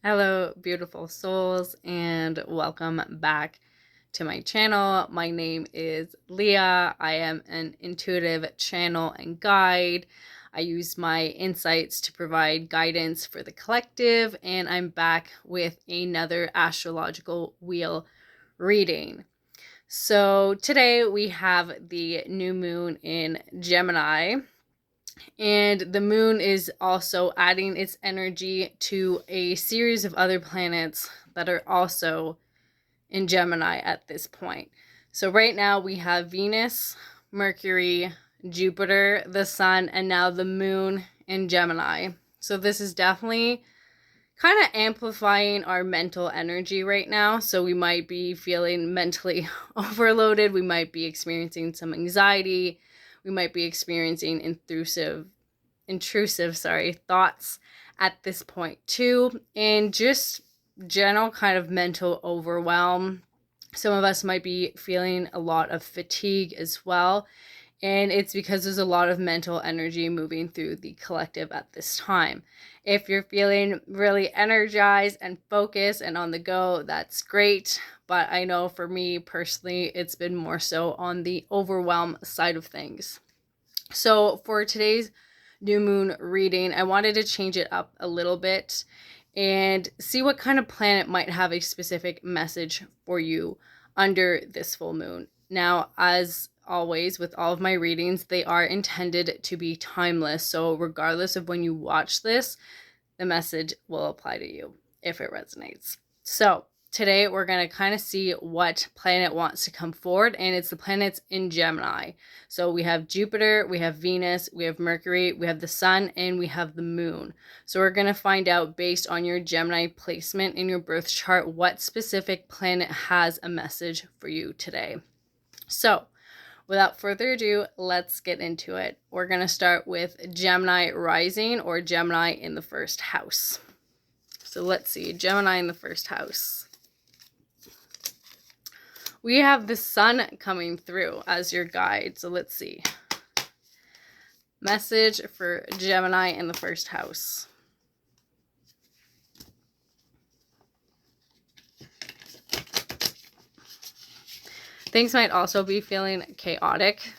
Hello, beautiful souls, and welcome back to my channel. My name is Leah. I am an intuitive channel and guide. I use my insights to provide guidance for the collective, and I'm back with another astrological wheel reading. So today we have the new moon in Gemini. And the moon is also adding its energy to a series of other planets that are also in Gemini at this point. So right now we have Venus, Mercury, Jupiter, the sun, and now the moon in Gemini. So this is definitely kind of amplifying our mental energy right now. So we might be feeling mentally overloaded. We might be experiencing some anxiety. We might be experiencing intrusive thoughts at this point too, and just general kind of mental overwhelm. Some of us might be feeling a lot of fatigue as well, and it's because there's a lot of mental energy moving through the collective at this time. If you're feeling really energized and focused and on the go, that's great. But I know for me personally, it's been more so on the overwhelm side of things. So for today's new moon reading, I wanted to change it up a little bit and see what kind of planet might have a specific message for you under this full moon. Now, as always with all of my readings, they are intended to be timeless. So regardless of when you watch this, the message will apply to you if it resonates. So today we're going to kind of see what planet wants to come forward, and it's the planets in Gemini. So we have Jupiter, we have Venus, we have Mercury, we have the sun, and we have the moon. So we're going to find out based on your Gemini placement in your birth chart what specific planet has a message for you today. So without further ado, let's get into it. We're going to start with Gemini Rising or Gemini in the first house. So let's see, Gemini in the first house. We have the sun coming through as your guide. So let's see. Message for Gemini in the first house. Things might also be feeling chaotic.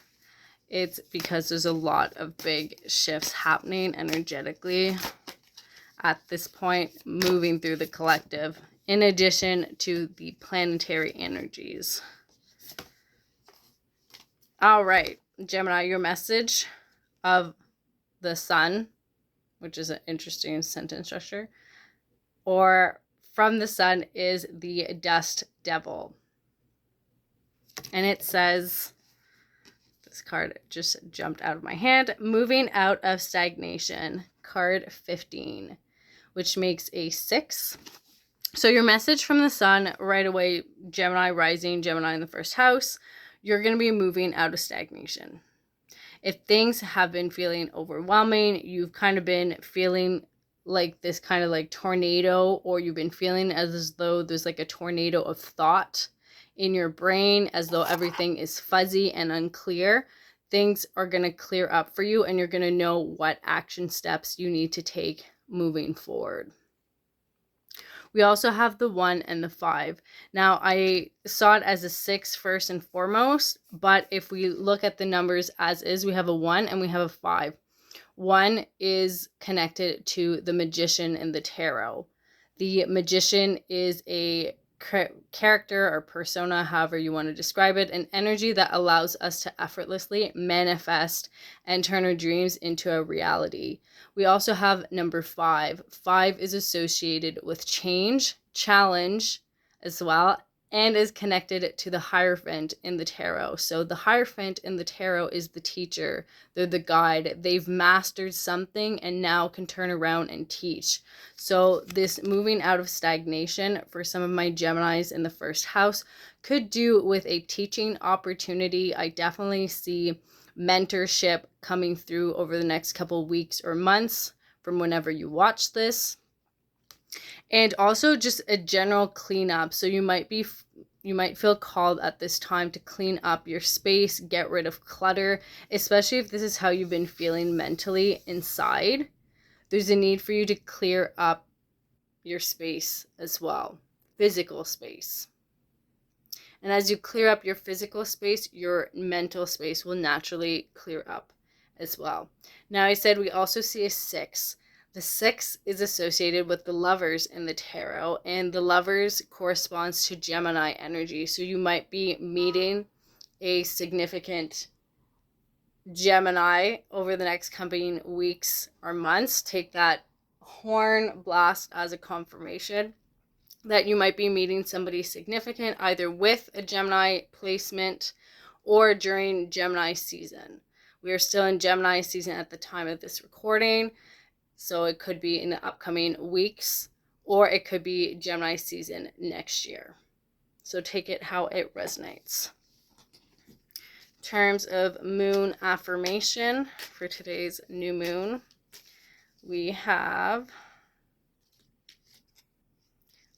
It's because there's a lot of big shifts happening energetically at this point, moving through the collective, in addition to the planetary energies. All right, Gemini, your message of the sun, which is an interesting sentence structure, or from the sun is the dust devil. And it says, this card just jumped out of my hand, moving out of stagnation, card 15, which makes a 6. So your message from the sun right away, Gemini rising, Gemini in the first house, you're going to be moving out of stagnation. If things have been feeling overwhelming, you've kind of been feeling like this kind of like tornado, or you've been feeling as though there's like a tornado of thought in your brain, as though everything is fuzzy and unclear, things are going to clear up for you, and you're going to know what action steps you need to take moving forward. We also have the 1 and the 5. Now, I saw it as a 6 first and foremost, but if we look at the numbers as is, we have a 1 and we have a 5. 1 is connected to the magician in the tarot. The magician is a character or persona, however you want to describe it, an energy that allows us to effortlessly manifest and turn our dreams into a reality. We also have number 5. 5 is associated with change, challenge as well, and is connected to the Hierophant in the tarot. So the Hierophant in the tarot is the teacher. They're the guide. They've mastered something and now can turn around and teach. So this moving out of stagnation for some of my Geminis in the first house could do with a teaching opportunity. I definitely see mentorship coming through over the next couple weeks or months from whenever you watch this. And also just a general cleanup. So you might feel called at this time to clean up your space, get rid of clutter, especially if this is how you've been feeling mentally inside. There's a need for you to clear up your space as well, physical space. And as you clear up your physical space, your mental space will naturally clear up as well. Now, I said we also see a 6. The 6 is associated with the Lovers in the tarot, and the Lovers corresponds to Gemini energy. So you might be meeting a significant Gemini over the next coming weeks or months. Take that horn blast as a confirmation that you might be meeting somebody significant, either with a Gemini placement or during Gemini season. We are still in Gemini season at the time of this recording, so it could be in the upcoming weeks, or it could be Gemini season next year. So take it how it resonates. In terms of moon affirmation for today's new moon, we have,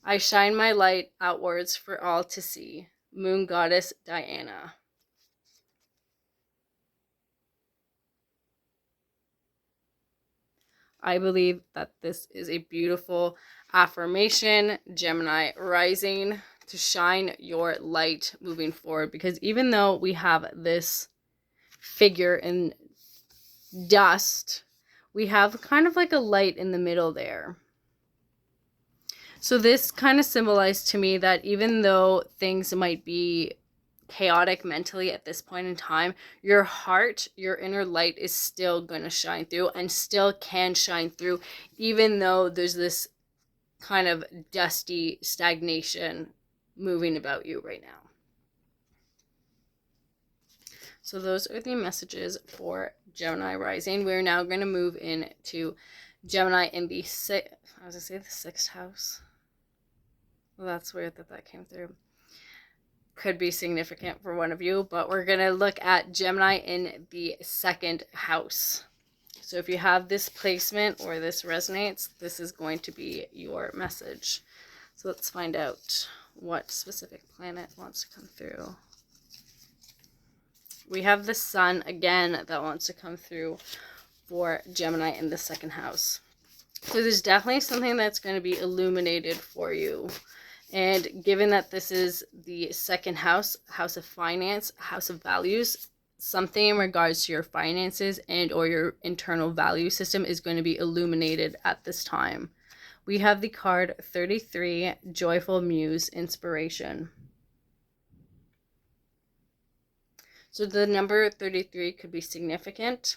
I shine my light outwards for all to see. Moon Goddess Diana. I believe that this is a beautiful affirmation, Gemini Rising, to shine your light moving forward. Because even though we have this figure in dust, we have kind of like a light in the middle there. So this kind of symbolized to me that even though things might be chaotic mentally at this point in time, your heart, your inner light is still going to shine through and still can shine through, even though there's this kind of dusty stagnation moving about you right now. So those are the messages for Gemini Rising. We're now going to move into Gemini in the sixth house. Well, that's weird that came through. Could be significant for one of you, but we're going to look at Gemini in the second house. So if you have this placement or this resonates, this is going to be your message. So let's find out what specific planet wants to come through. We have the Sun again that wants to come through for Gemini in the second house. So there's definitely something that's going to be illuminated for you. And given that this is the second house, house of finance, house of values, something in regards to your finances and or your internal value system is going to be illuminated at this time. We have the card 33, Joyful Muse, Inspiration. So the number 33 could be significant.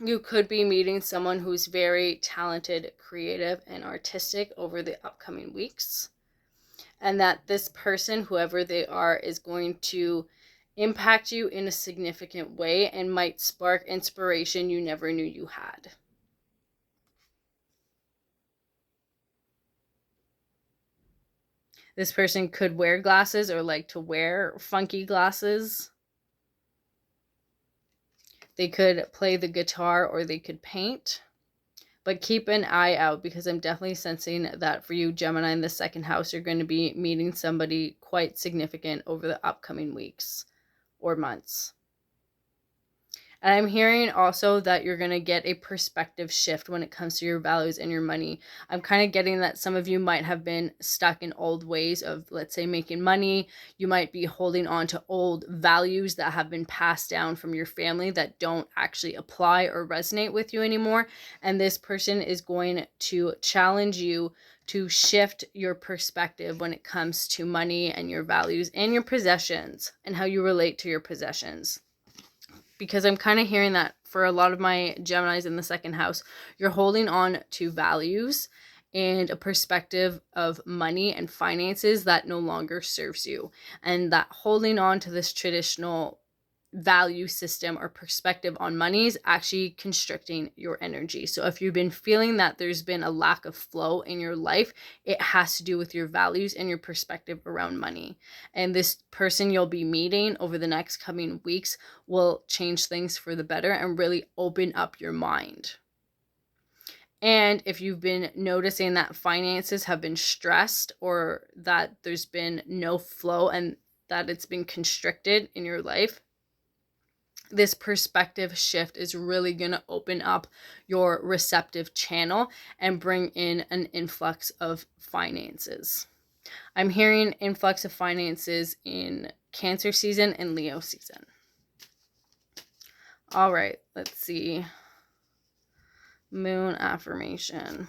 You could be meeting someone who's very talented, creative, and artistic over the upcoming weeks. And that this person, whoever they are, is going to impact you in a significant way and might spark inspiration you never knew you had. This person could wear glasses or like to wear funky glasses. They could play the guitar or they could paint. But keep an eye out, because I'm definitely sensing that for you, Gemini, in the second house, you're going to be meeting somebody quite significant over the upcoming weeks or months. And I'm hearing also that you're going to get a perspective shift when it comes to your values and your money. I'm kind of getting that some of you might have been stuck in old ways of, let's say, making money. You might be holding on to old values that have been passed down from your family that don't actually apply or resonate with you anymore. And this person is going to challenge you to shift your perspective when it comes to money and your values and your possessions and how you relate to your possessions. Because I'm kind of hearing that for a lot of my Geminis in the second house, you're holding on to values and a perspective of money and finances that no longer serves you. And that holding on to this traditional value system or perspective on money is actually constricting your energy. So if you've been feeling that there's been a lack of flow in your life, it has to do with your values and your perspective around money. And this person you'll be meeting over the next coming weeks will change things for the better and really open up your mind. And if you've been noticing that finances have been stressed or that there's been no flow and that it's been constricted in your life, this perspective shift is really going to open up your receptive channel and bring in an influx of finances. I'm hearing influx of finances in Cancer season and Leo season. All right, let's see. Moon affirmation.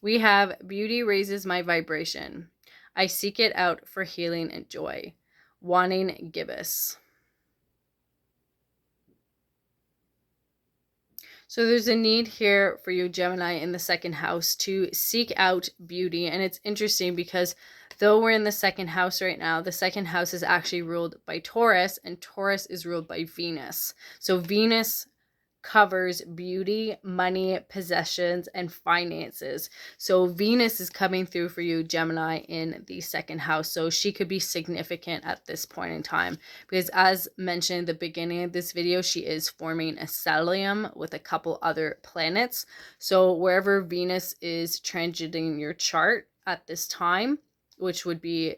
We have beauty raises my vibration. I seek it out for healing and joy. Wanting gibbous. So there's a need here for you, Gemini, in the second house to seek out beauty. And it's interesting because though we're in the second house right now, the second house is actually ruled by Taurus, and Taurus is ruled by Venus. So Venus covers beauty, money, possessions, and finances. So Venus is coming through for you, Gemini, in the second house. So she could be significant at this point in time because, as mentioned at the beginning of this video, she is forming a stellium with a couple other planets. So wherever Venus is transiting your chart at this time, which would be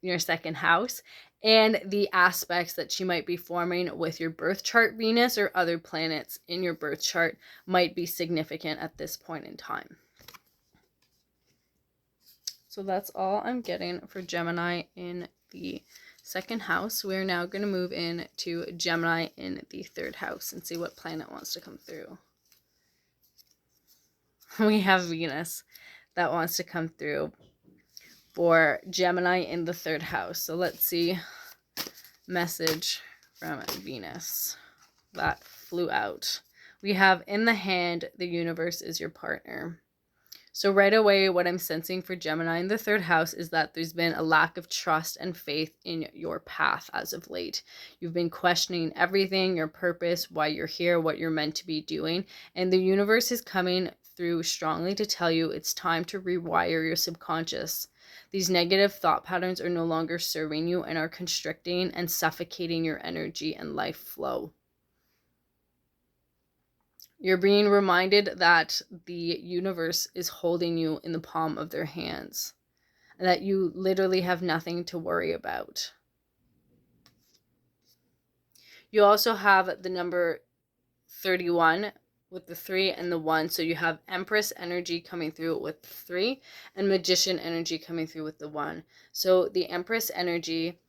your second house, and the aspects that she might be forming with your birth chart, Venus, or other planets in your birth chart might be significant at this point in time. So that's all I'm getting for Gemini in the second house. We're now going to move in to Gemini in the third house and see what planet wants to come through. We have Venus that wants to come through for Gemini in the third house. So let's see. Message from Venus that flew out. We have in the hand, the universe is your partner. So right away, what I'm sensing for Gemini in the third house is that there's been a lack of trust and faith in your path as of late. You've been questioning everything, your purpose, why you're here, what you're meant to be doing. And the universe is coming through strongly to tell you it's time to rewire your subconscious. These negative thought patterns are no longer serving you and are constricting and suffocating your energy and life flow. You're being reminded that the universe is holding you in the palm of their hands, and that you literally have nothing to worry about. You also have the number 31 with the 3 and the 1. So you have Empress energy coming through with the 3 and Magician energy coming through with the 1. So the Empress energy,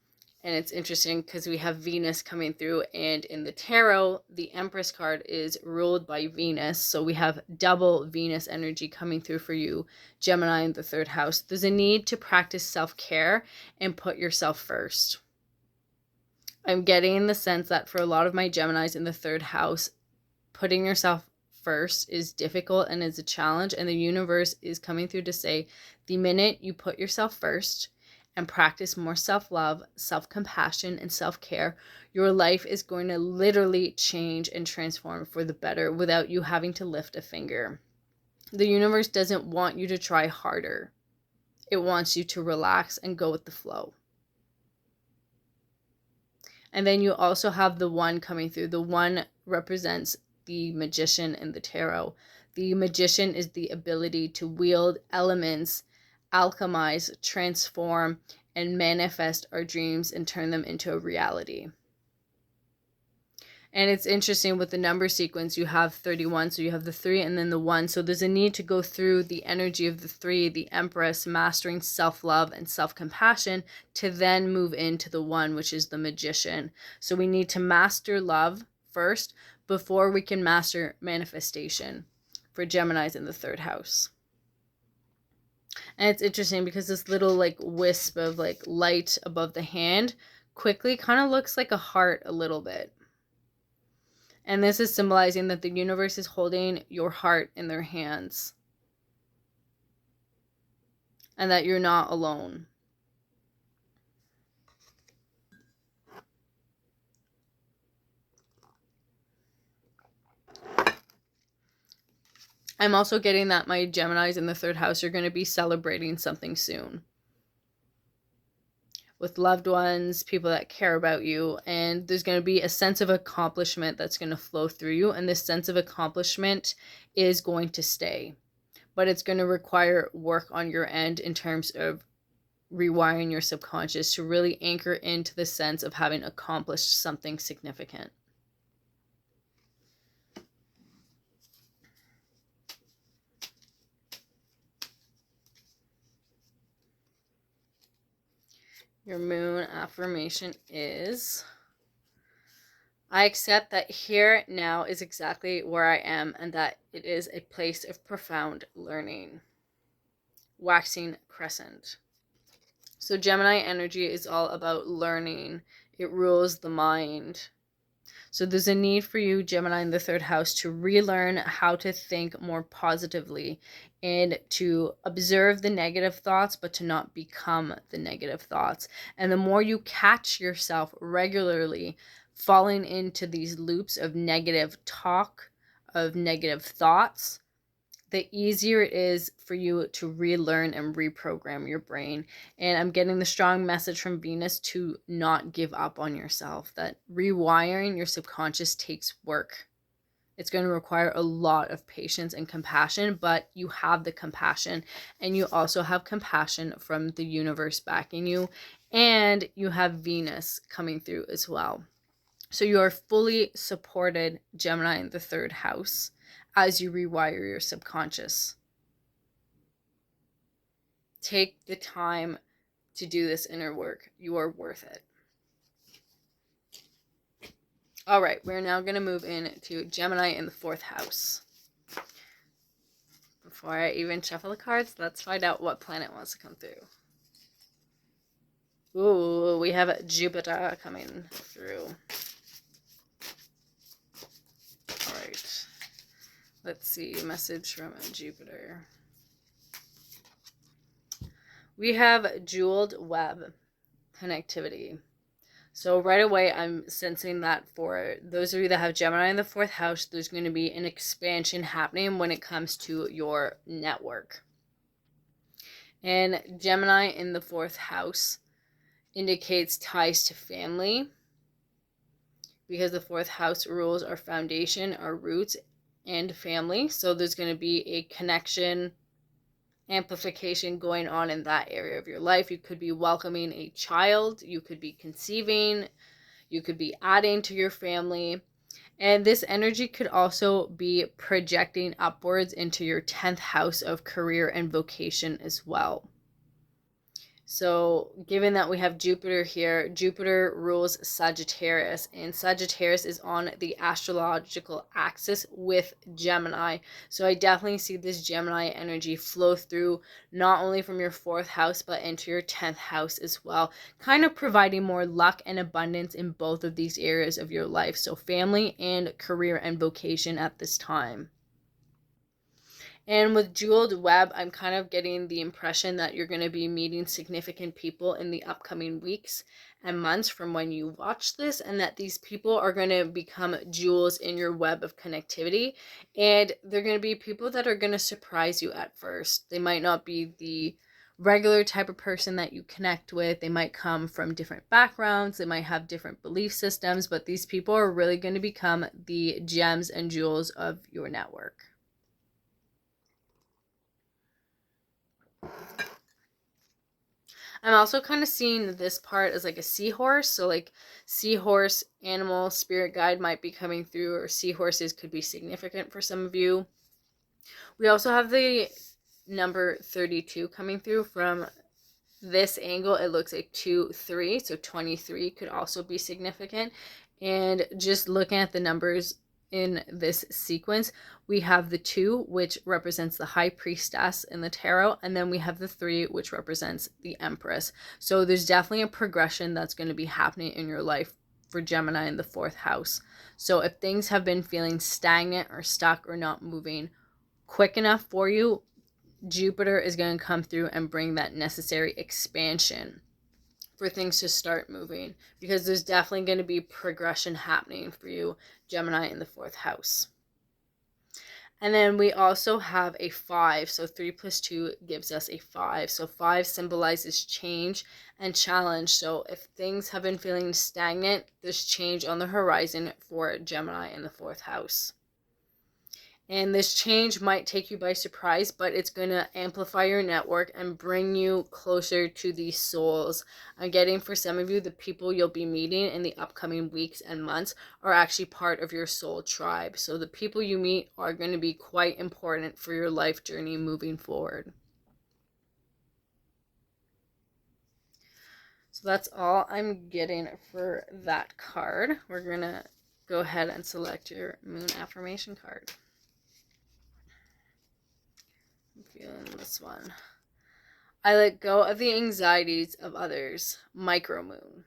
and it's interesting because we have Venus coming through, and in the tarot, the Empress card is ruled by Venus. So we have double Venus energy coming through for you, Gemini, in the third house. There's a need to practice self-care and put yourself first. I'm getting the sense that for a lot of my Geminis in the third house, putting yourself first is difficult and is a challenge, and the universe is coming through to say the minute you put yourself first and practice more self-love, self-compassion, and self-care, your life is going to literally change and transform for the better without you having to lift a finger. The universe doesn't want you to try harder. It wants you to relax and go with the flow. And then you also have the 1 coming through. The 1 represents the Magician in the tarot. The Magician is the ability to wield elements, alchemize, transform, and manifest our dreams and turn them into a reality. And it's interesting with the number sequence, you have 31, so you have the 3 and then the 1. So there's a need to go through the energy of the 3, the Empress, mastering self-love and self-compassion, to then move into the 1, which is the Magician. So we need to master love first before we can master manifestation for Geminis in the third house. And it's interesting because this little like wisp of like light above the hand quickly kind of looks like a heart a little bit. And this is symbolizing that the universe is holding your heart in their hands and that you're not alone. I'm also getting that my Geminis in the third house are going to be celebrating something soon with loved ones, people that care about you, and there's going to be a sense of accomplishment that's going to flow through you, and this sense of accomplishment is going to stay, but it's going to require work on your end in terms of rewiring your subconscious to really anchor into the sense of having accomplished something significant. Your moon affirmation is, I accept that here now is exactly where I am and that it is a place of profound learning. Waxing crescent. So Gemini energy is all about learning. It rules the mind. So there's a need for you, Gemini, in the third house, to relearn how to think more positively and to observe the negative thoughts, but to not become the negative thoughts. And the more you catch yourself regularly falling into these loops of negative talk, of negative thoughts, the easier it is for you to relearn and reprogram your brain. And I'm getting the strong message from Venus to not give up on yourself, that rewiring your subconscious takes work. It's going to require a lot of patience and compassion, but you have the compassion, and you also have compassion from the universe backing you, and you have Venus coming through as well. So you are fully supported, Gemini, in the third house, as you rewire your subconscious. Take the time to do this inner work. You are worth it. All right, we're now going to move into Gemini in the fourth house. Before I even shuffle the cards, let's find out what planet wants to come through. Ooh, we have Jupiter coming through. All right. Let's see, message from Jupiter. We have jeweled web connectivity. So right away, I'm sensing that for those of you that have Gemini in the fourth house, there's going to be an expansion happening when it comes to your network. And Gemini in the fourth house indicates ties to family, because the fourth house rules our foundation, our roots, and family. So there's going to be a connection, amplification going on in that area of your life. You could be welcoming a child, you could be conceiving, you could be adding to your family. And this energy could also be projecting upwards into your 10th house of career and vocation as well. So given that we have Jupiter here, Jupiter rules Sagittarius, and Sagittarius is on the astrological axis with Gemini. So I definitely see this Gemini energy flow through not only from your fourth house, but into your 10th house as well, kind of providing more luck and abundance in both of these areas of your life. So family and career and vocation at this time. And with jeweled web, I'm kind of getting the impression that you're going to be meeting significant people in the upcoming weeks and months from when you watch this, and that these people are going to become jewels in your web of connectivity. And they're going to be people that are going to surprise you at first. They might not be the regular type of person that you connect with. They might come from different backgrounds. They might have different belief systems, but these people are really going to become the gems and jewels of your network. I'm also kind of seeing this part as like a seahorse. So like seahorse, animal, spirit guide might be coming through, or seahorses could be significant for some of you. We also have the number 32 coming through. From this angle, it looks like 2, 3. So 23 could also be significant. And just looking at the numbers in this sequence, we have the 2, which represents the high priestess in the tarot, and then we have the 3, which represents the empress. So there's definitely a progression that's going to be happening in your life for Gemini in the fourth house. So if things have been feeling stagnant or stuck or not moving quick enough for you, Jupiter is going to come through and bring that necessary expansion for things to start moving, because there's definitely going to be progression happening for you, Gemini in the fourth house. And then we also have a 5. So 3 plus 2 gives us a 5. So 5 symbolizes change and challenge. So if things have been feeling stagnant, there's change on the horizon for Gemini in the fourth house. And this change might take you by surprise, but it's going to amplify your network and bring you closer to these souls. I'm getting, for some of you, the people you'll be meeting in the upcoming weeks and months are actually part of your soul tribe. So the people you meet are going to be quite important for your life journey moving forward. So that's all I'm getting for that card. We're going to go ahead and select your moon affirmation card. I'm feeling this one. I let go of the anxieties of others. Micro moon.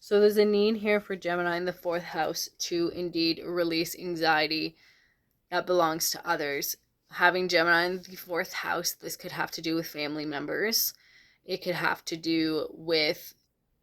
So there's a need here for Gemini in the 4th house to indeed release anxiety that belongs to others. Having Gemini in the 4th house, this could have to do with family members. It could have to do with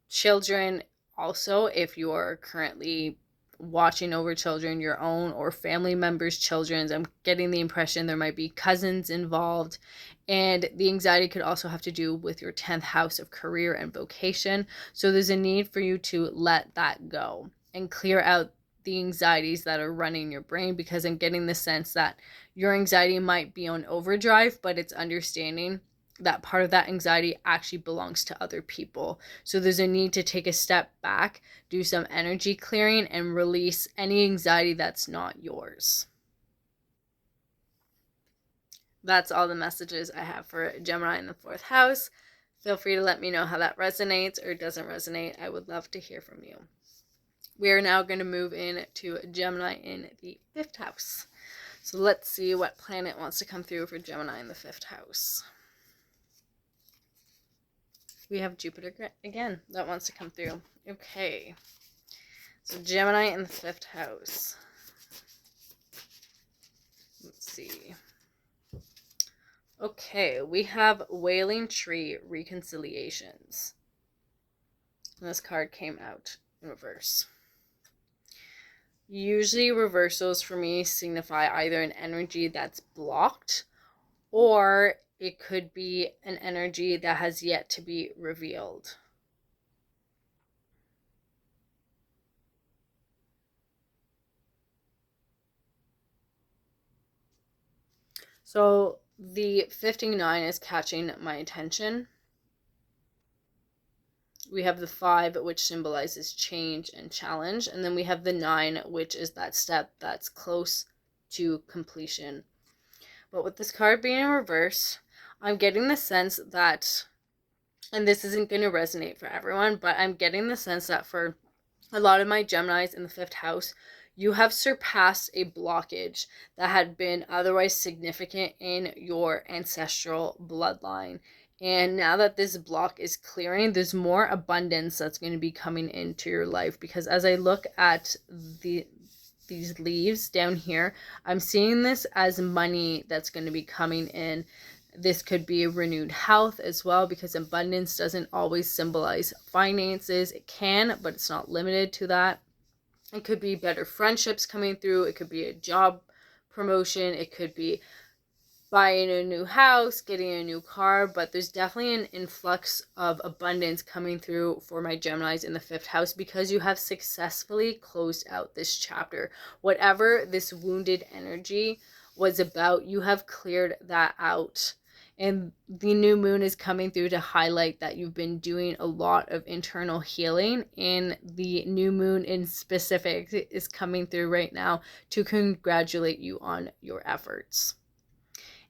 children. Also, if you're currently watching over children, your own or family members' children, I'm getting the impression there might be cousins involved. And the anxiety could also have to do with your 10th house of career and vocation. So there's a need for you to let that go and clear out the anxieties that are running your brain, because I'm getting the sense that your anxiety might be on overdrive, but it's understanding that part of that anxiety actually belongs to other people. So there's a need to take a step back, do some energy clearing, and release any anxiety that's not yours. That's all the messages I have for Gemini in the 4th house. Feel free to let me know how that resonates or doesn't resonate. I would love to hear from you. We are now going to move into Gemini in the 5th house. So let's see what planet wants to come through for Gemini in the 5th house. We have Jupiter again that wants to come through. Okay. So Gemini in the 5th house. Let's see. Okay, we have Wailing Tree Reconciliations. And this card came out in reverse. Usually reversals for me signify either an energy that's blocked, or it could be an energy that has yet to be revealed. So the 59 is catching my attention. We have the 5, which symbolizes change and challenge. And then we have the 9, which is that step that's close to completion. But with this card being in reverse, I'm getting the sense that, and this isn't going to resonate for everyone, but I'm getting the sense that for a lot of my Geminis in the 5th house, you have surpassed a blockage that had been otherwise significant in your ancestral bloodline. And now that this block is clearing, there's more abundance that's going to be coming into your life. Because as I look at these leaves down here, I'm seeing this as money that's going to be coming in. This could be renewed health as well, because abundance doesn't always symbolize finances. It can, but it's not limited to that. It could be better friendships coming through. It could be a job promotion. It could be buying a new house, getting a new car, but there's definitely an influx of abundance coming through for my Geminis in the 5th house, because you have successfully closed out this chapter. Whatever this wounded energy was about, you have cleared that out. And the new moon is coming through to highlight that you've been doing a lot of internal healing. And the new moon in specific is coming through right now to congratulate you on your efforts.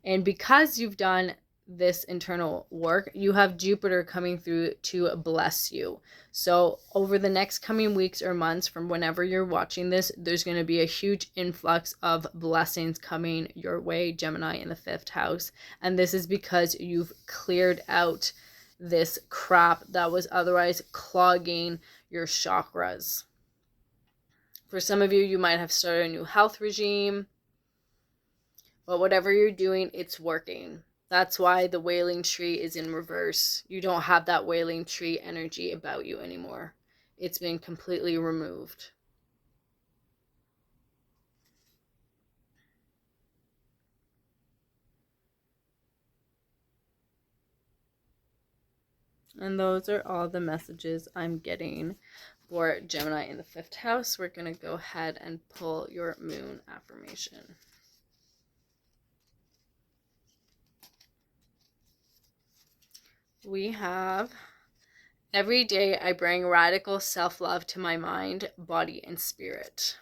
And because you've done this internal work, you have Jupiter coming through to bless you. So over the next coming weeks or months, from whenever you're watching this, there's going to be a huge influx of blessings coming your way, Gemini in the 5th house. And this is because you've cleared out this crap that was otherwise clogging your chakras. For some of you, you might have started a new health regime. But whatever you're doing, it's working. That's why the Wailing Tree is in reverse. You don't have that Wailing Tree energy about you anymore. It's been completely removed. And those are all the messages I'm getting for Gemini in the 5th house. We're going to go ahead and pull your moon affirmation. We have, every day I bring radical self-love to my mind, body, and spirit.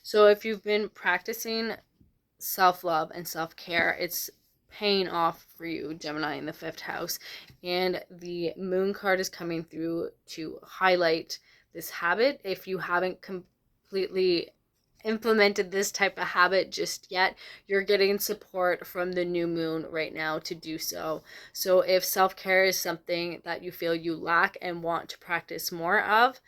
So if you've been practicing self-love and self-care, it's paying off for you, Gemini in the 5th house. And the moon card is coming through to highlight this habit. If you haven't completely implemented this type of habit just yet, you're getting support from the new moon right now to do so. So if self-care is something that you feel you lack and want to practice more of,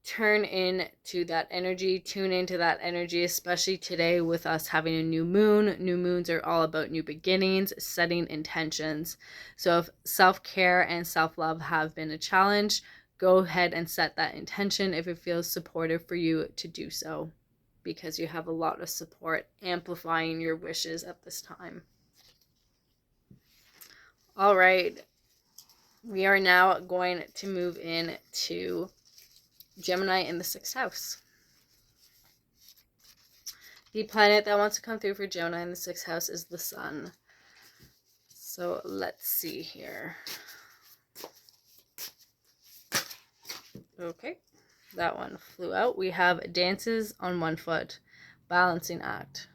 turn into that energy, tune into that energy, especially today with us having a new moon. New moons are all about new beginnings, setting intentions. So if self-care and self-love have been a challenge, go ahead and set that intention if it feels supportive for you to do so, because you have a lot of support amplifying your wishes at this time. All right, we are now going to move into Gemini in the 6th house. The planet that wants to come through for Gemini in the 6th house is the sun. So let's see here. Okay, that one flew out. We have dances on one foot, balancing act.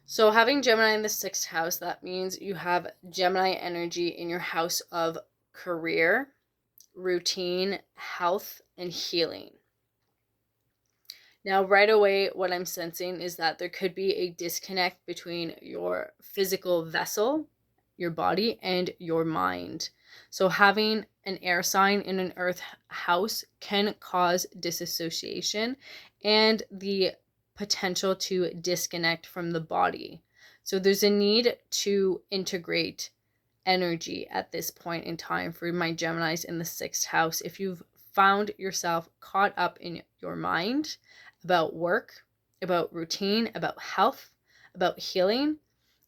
So having Gemini in the 6th house, that means you have Gemini energy in your house of career, routine, health, and healing. Now, right away, what I'm sensing is that there could be a disconnect between your physical vessel, your body, and your mind. So having an air sign in an earth house can cause disassociation and the potential to disconnect from the body. So there's a need to integrate energy at this point in time for my Geminis in the 6th house. If you've found yourself caught up in your mind about work, about routine, about health, about healing,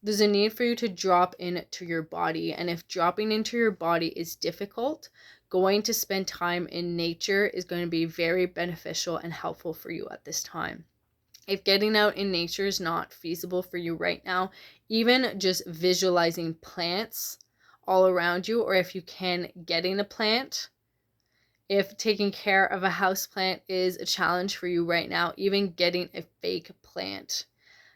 there's a need for you to drop into your body. And if dropping into your body is difficult, going to spend time in nature is going to be very beneficial and helpful for you at this time. If getting out in nature is not feasible for you right now, even just visualizing plants all around you, or if you can, getting a plant. If taking care of a house plant is a challenge for you right now, even getting a fake plant.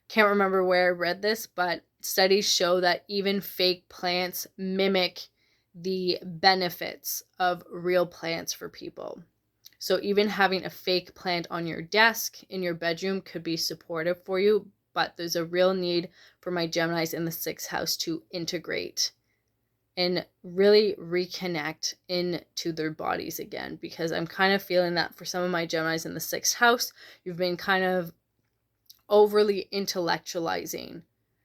Can't remember where I read this, but studies show that even fake plants mimic the benefits of real plants for people. So even having a fake plant on your desk in your bedroom could be supportive for you, but there's a real need for my Geminis in the 6th house to integrate and really reconnect into their bodies again, because I'm kind of feeling that for some of my Geminis in the 6th house, you've been kind of overly intellectualizing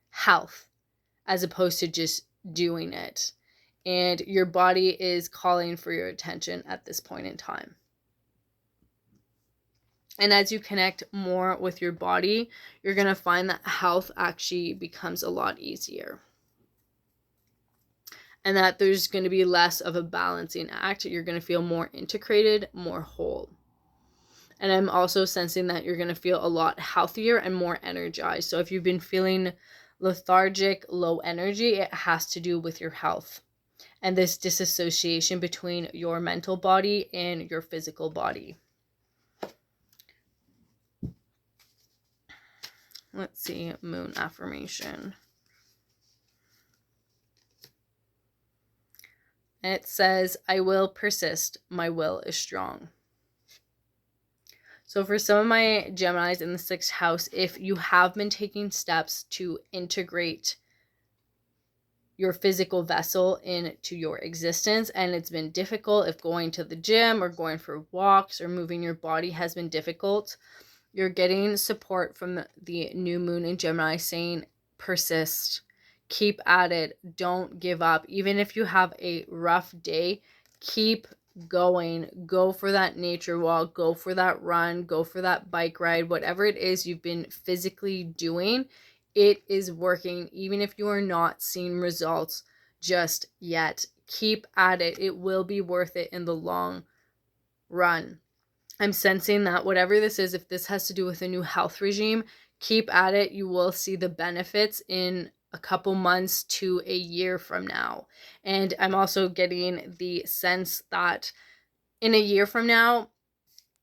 health as opposed to just doing it. And your body is calling for your attention at this point in time. And as you connect more with your body, you're going to find that health actually becomes a lot easier. And that there's going to be less of a balancing act. You're going to feel more integrated, more whole. And I'm also sensing that you're going to feel a lot healthier and more energized. So if you've been feeling lethargic, low energy, it has to do with your health and this disassociation between your mental body and your physical body. Let's see, moon affirmation. And it says, I will persist. My will is strong. So for some of my Geminis in the 6th house, if you have been taking steps to integrate your physical vessel into your existence and it's been difficult, if going to the gym or going for walks or moving your body has been difficult, you're getting support from the new moon in Gemini saying, persist, keep at it, don't give up. Even if you have a rough day, keep going. Go for that nature walk, go for that run, go for that bike ride, whatever it is you've been physically doing it is working. Even if you are not seeing results just yet, keep at it. It will be worth it in the long run. I'm sensing that whatever this is, if this has to do with a new health regime, keep at it. You will see the benefits in a couple months to a year from now. And I'm also getting the sense that in a year from now,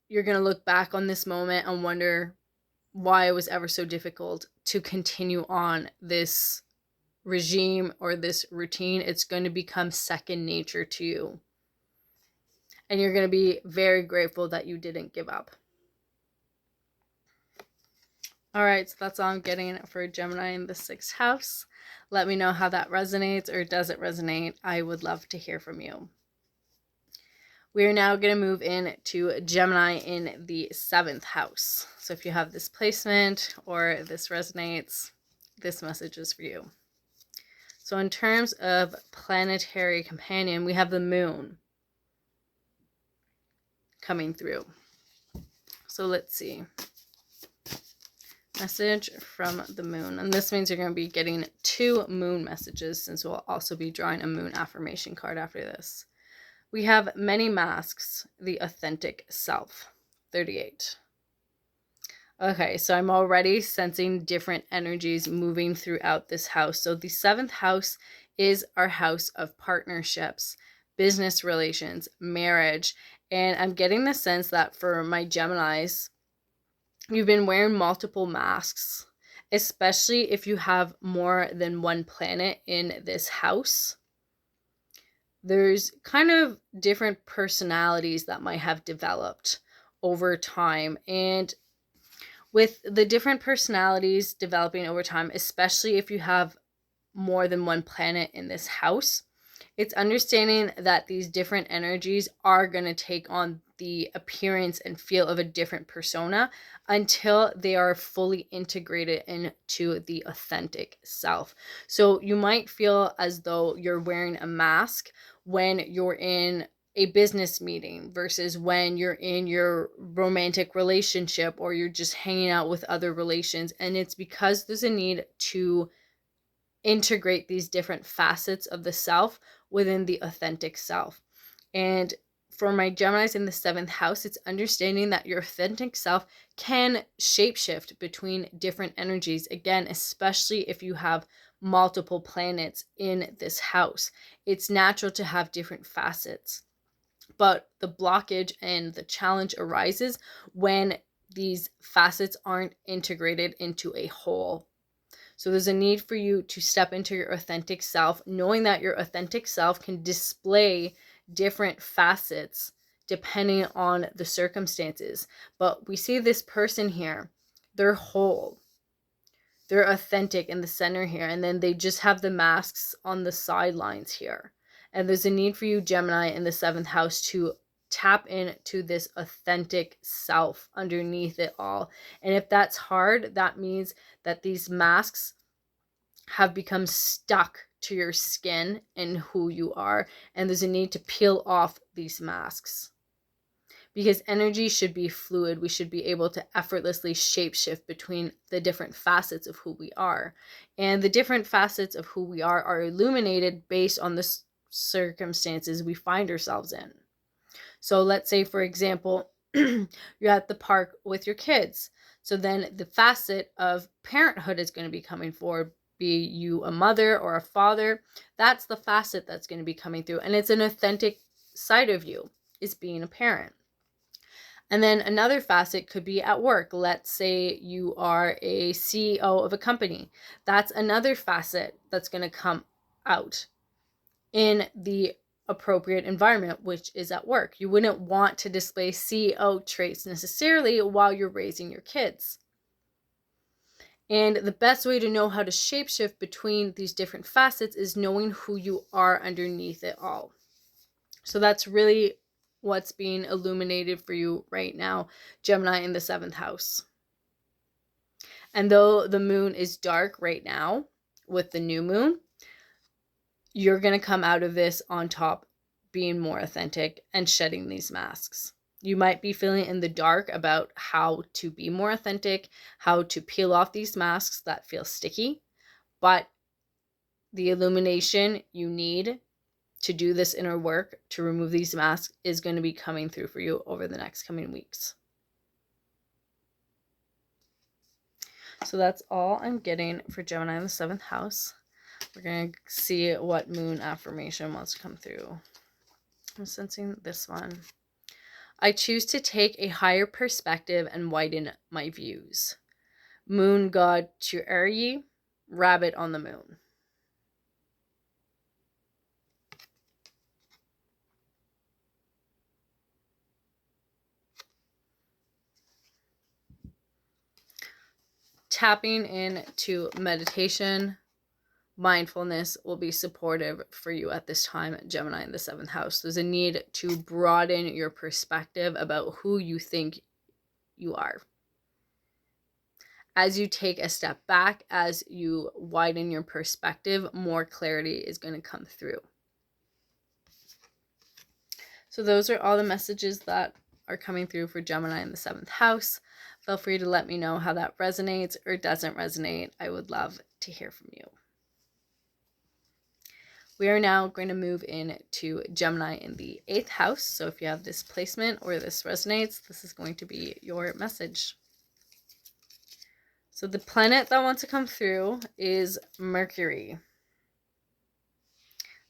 you're going to look back on this moment and wonder why it was ever so difficult to continue on this regime or this routine. It's going to become second nature to you. And you're going to be very grateful that you didn't give up. All right, so that's all I'm getting for Gemini in the 6th house. Let me know how that resonates, or does it resonate? I would love to hear from you. We are now going to move into Gemini in the 7th house. So if you have this placement or this resonates, this message is for you. So in terms of planetary companion, we have the moon coming through. So let's see. Message from the moon. And this means you're going to be getting 2 moon messages, since we'll also be drawing a moon affirmation card after this. We have many masks, the authentic self, 38. Okay, so I'm already sensing different energies moving throughout this house. So the 7th house is our house of partnerships, business relations, marriage. And I'm getting the sense that for my Geminis, you've been wearing multiple masks, especially if you have more than one planet in this house. There's kind of different personalities that might have developed over time. And with the different personalities developing over time, especially if you have more than one planet in this house, it's understanding that these different energies are going to take on the appearance and feel of a different persona until they are fully integrated into the authentic self. So you might feel as though you're wearing a mask when you're in a business meeting versus when you're in your romantic relationship or you're just hanging out with other relations. And it's because there's a need to integrate these different facets of the self within the authentic self. And for my Geminis in the 7th house, it's understanding that your authentic self can shapeshift between different energies. Again, especially if you have multiple planets in this house, it's natural to have different facets. But the blockage and the challenge arises when these facets aren't integrated into a whole. So there's a need for you to step into your authentic self, knowing that your authentic self can display different facets depending on the circumstances. But we see this person here, they're whole. They're authentic in the center here, and then they just have the masks on the sidelines here. And there's a need for you, Gemini, in the 7th house to tap into this authentic self underneath it all. And if that's hard, that means that these masks have become stuck to your skin and who you are. And there's a need to peel off these masks. Because energy should be fluid. We should be able to effortlessly shapeshift between the different facets of who we are. And the different facets of who we are illuminated based on the circumstances we find ourselves in. So let's say, for example, you're at the park with your kids. So then the facet of parenthood is going to be coming forward, be you a mother or a father. That's the facet that's going to be coming through. And it's an authentic side of you, is being a parent. And then another facet could be at work. Let's say you are a CEO of a company. That's another facet that's going to come out in the appropriate environment, which is at work. You wouldn't want to display CEO traits necessarily while you're raising your kids. And the best way to know how to shapeshift between these different facets is knowing who you are underneath it all. So that's really what's being illuminated for you right now, Gemini in the 7th house. And though the moon is dark right now with the new moon, you're going to come out of this on top, being more authentic and shedding these masks. You might be feeling in the dark about how to be more authentic, how to peel off these masks that feel sticky, but the illumination you need to do this inner work, to remove these masks, is going to be coming through for you over the next coming weeks. So that's all I'm getting for Gemini in the 7th house. We're going to see what moon affirmation wants to come through. I'm sensing this one. I choose to take a higher perspective and widen my views. Moon god Chu'eri, rabbit on the moon. Tapping into meditation, mindfulness will be supportive for you at this time, Gemini in the 7th house. There's a need to broaden your perspective about who you think you are. As you take a step back, as you widen your perspective, more clarity is going to come through. So those are all the messages that are coming through for Gemini in the 7th house. Feel free to let me know how that resonates or doesn't resonate. I would love to hear from you. We are now going to move into Gemini in the 8th house. So if you have this placement or this resonates, this is going to be your message. So the planet that wants to come through is Mercury.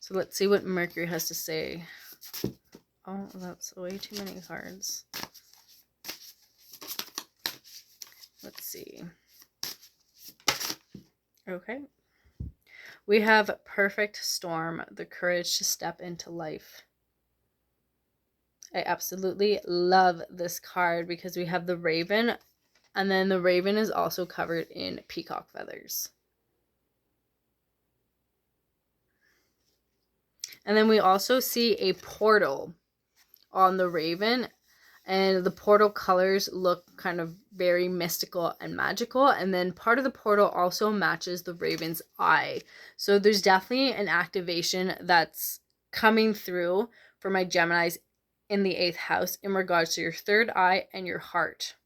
So let's see what Mercury has to say. Oh, that's way too many cards. Let's see. Okay. We have perfect storm, the courage to step into life. I absolutely love this card because we have the raven, and then the raven is also covered in peacock feathers. And then we also see a portal on the raven, and the portal colors look kind of very mystical and magical. And then part of the portal also matches the raven's eye. So there's definitely an activation that's coming through for my Geminis in the 8th house in regards to your third eye and your heart.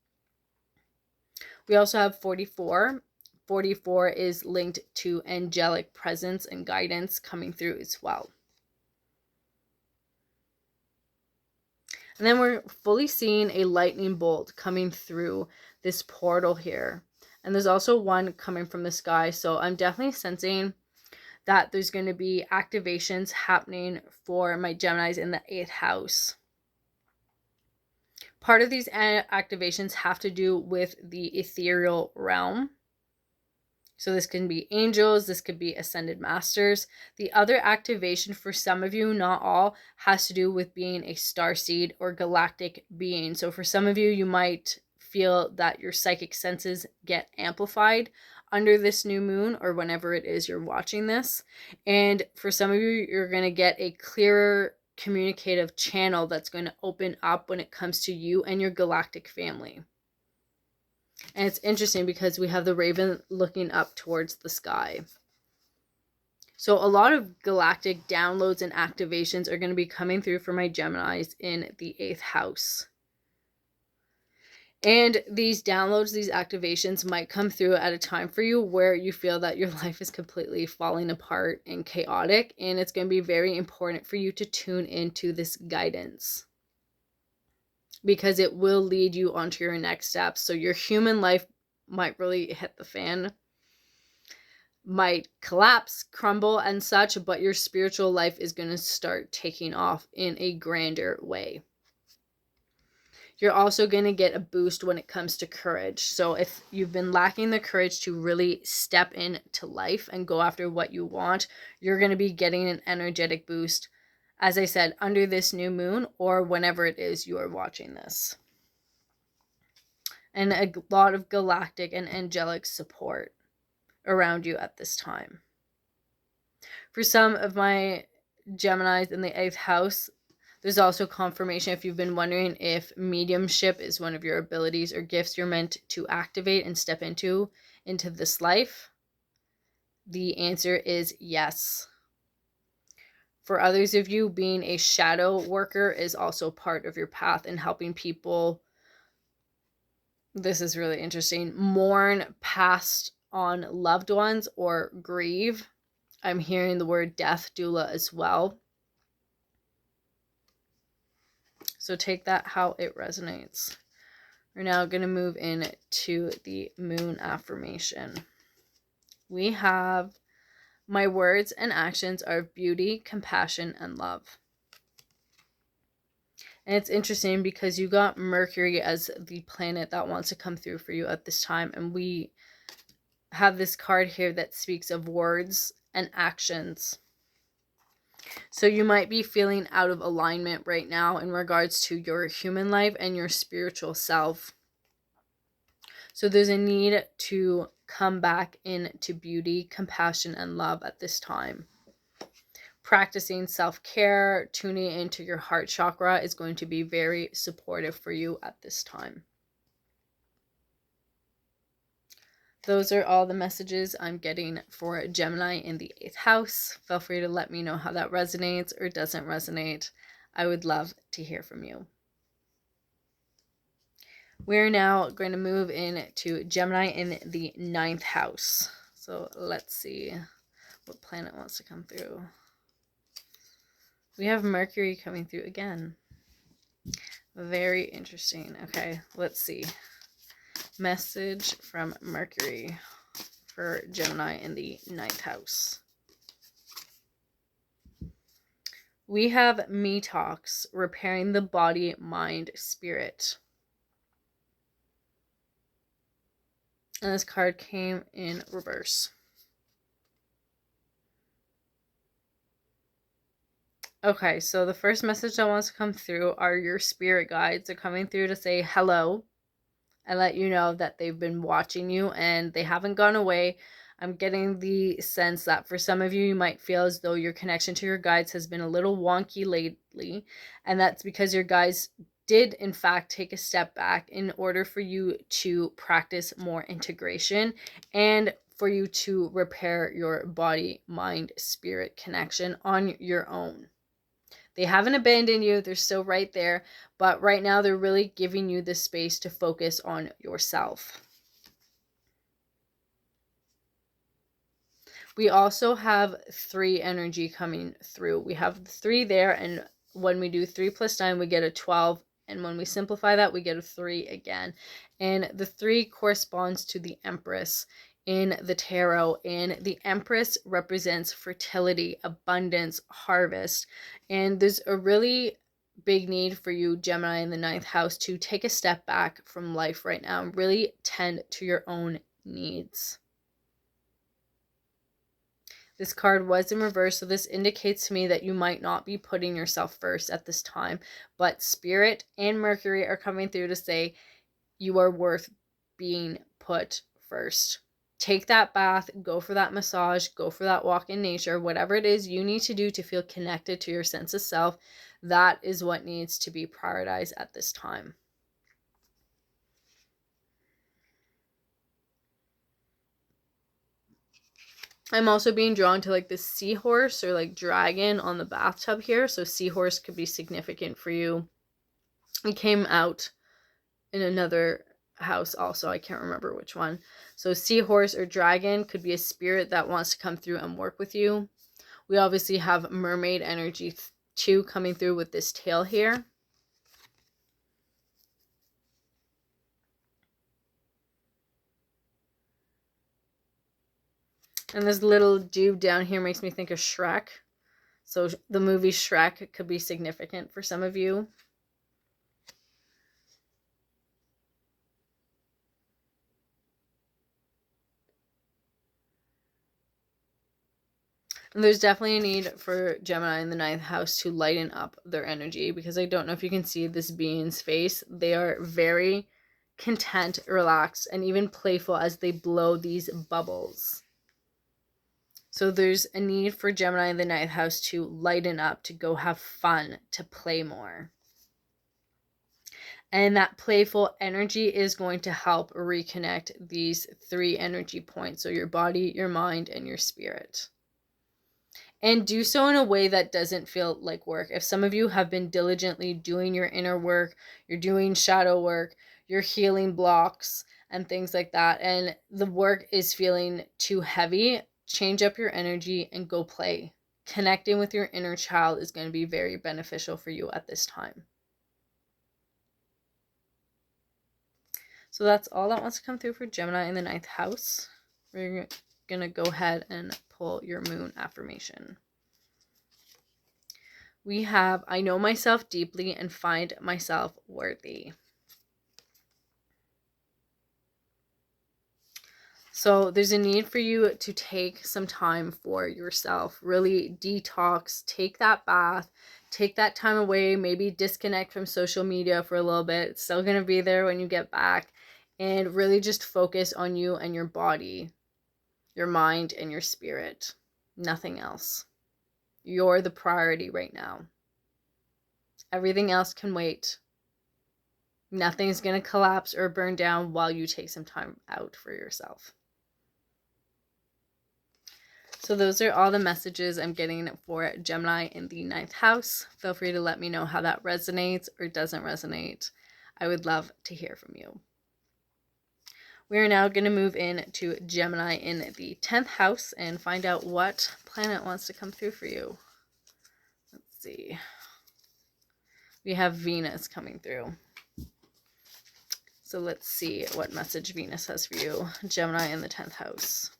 We also have 44. 44 is linked to angelic presence and guidance coming through as well. And then we're fully seeing a lightning bolt coming through this portal here. And there's also one coming from the sky. So I'm definitely sensing that there's going to be activations happening for my Geminis in the 8th house. Part of these activations have to do with the ethereal realm. So this can be angels, this could be ascended masters. The other activation for some of you, not all, has to do with being a starseed or galactic being. So for some of you, you might feel that your psychic senses get amplified under this new moon or whenever it is you're watching this. And for some of you, you're going to get a clearer communicative channel that's going to open up when it comes to you and your galactic family. And it's interesting because we have the raven looking up towards the sky. So a lot of galactic downloads and activations are going to be coming through for my Geminis in the 8th house. And these downloads, these activations might come through at a time for you where you feel that your life is completely falling apart and chaotic. And it's going to be very important for you to tune into this guidance, because it will lead you onto your next steps. So your human life might really hit the fan, might collapse, crumble and such, but your spiritual life is going to start taking off in a grander way. You're also going to get a boost when it comes to courage. So if you've been lacking the courage to really step into life and go after what you want, you're going to be getting an energetic boost, as I said, under this new moon or whenever it is you are watching this. And a lot of galactic and angelic support around you at this time. For some of my Geminis in the 8th house, there's also confirmation if you've been wondering if mediumship is one of your abilities or gifts you're meant to activate and step into this life. The answer is yes. For others of you, being a shadow worker is also part of your path in helping people. This is really interesting. Mourn past on loved ones or grieve. I'm hearing the word death doula as well. So take that how it resonates. We're now going to move into the moon affirmation. We have, my words and actions are of beauty, compassion, and love. And it's interesting because you got Mercury as the planet that wants to come through for you at this time. And we have this card here that speaks of words and actions. So you might be feeling out of alignment right now in regards to your human life and your spiritual self. So there's a need to come back into beauty, compassion, and love at this time. Practicing self-care, tuning into your heart chakra is going to be very supportive for you at this time. Those are all the messages I'm getting for Gemini in the 8th house. Feel free to let me know how that resonates or doesn't resonate. I would love to hear from you. We're now going to move into Gemini in the 9th house. So let's see what planet wants to come through. We have Mercury coming through again. Very interesting. Okay, let's see. Message from Mercury for Gemini in the 9th house. We have me talks, repairing the body, mind, spirit. And this card came in reverse. Okay, so the first message that wants to come through are your spirit guides. They're coming through to say hello and let you know that they've been watching you and they haven't gone away. I'm getting the sense that for some of you, you might feel as though your connection to your guides has been a little wonky lately. And that's because your guides did in fact take a step back in order for you to practice more integration and for you to repair your body, mind, spirit connection on your own. They haven't abandoned you. They're still right there. But right now, they're really giving you the space to focus on yourself. We also have 3 energy coming through. We have the 3 there. And when we do 3 plus 9, we get a 12. And when we simplify that, we get a 3 again. And the 3 corresponds to the Empress in the tarot, and the Empress represents fertility, abundance, harvest. And there's a really big need for you, Gemini, in the 9th house to take a step back from life right now and really tend to your own needs. This card was in reverse, so this indicates to me that you might not be putting yourself first at this time, but Spirit and Mercury are coming through to say you are worth being put first. Take that bath, go for that massage, go for that walk in nature, whatever it is you need to do to feel connected to your sense of self, that is what needs to be prioritized at this time. I'm also being drawn to like this seahorse or like dragon on the bathtub here. So seahorse could be significant for you. It came out in another house also. I can't remember which one. So seahorse or dragon could be a spirit that wants to come through and work with you. We obviously have mermaid energy too coming through with this tail here. And this little dude down here makes me think of Shrek. So the movie Shrek could be significant for some of you. And there's definitely a need for Gemini in the 9th house to lighten up their energy, because I don't know if you can see this being's face. They are very content, relaxed, and even playful as they blow these bubbles. So there's a need for Gemini in the 9th house to lighten up, to go have fun, to play more. And that playful energy is going to help reconnect these 3 energy points. So your body, your mind, and your spirit. And do so in a way that doesn't feel like work. If some of you have been diligently doing your inner work, you're doing shadow work, you're healing blocks and things like that, and the work is feeling too heavy, change up your energy and go play. Connecting with your inner child is going to be very beneficial for you at this time. So that's all that wants to come through for Gemini in the 9th house. We're going to go ahead and pull your moon affirmation. We have, I know myself deeply and find myself worthy. So there's a need for you to take some time for yourself, really detox, take that bath, take that time away, maybe disconnect from social media for a little bit. It's still going to be there when you get back, and really just focus on you and your body, your mind and your spirit. Nothing else. You're the priority right now. Everything else can wait. Nothing's going to collapse or burn down while you take some time out for yourself. So those are all the messages I'm getting for Gemini in the 9th house. Feel free to let me know how that resonates or doesn't resonate. I would love to hear from you. We are now going to move into Gemini in the 10th house and find out what planet wants to come through for you. Let's see. We have Venus coming through. So let's see what message Venus has for you. Gemini in the 10th house.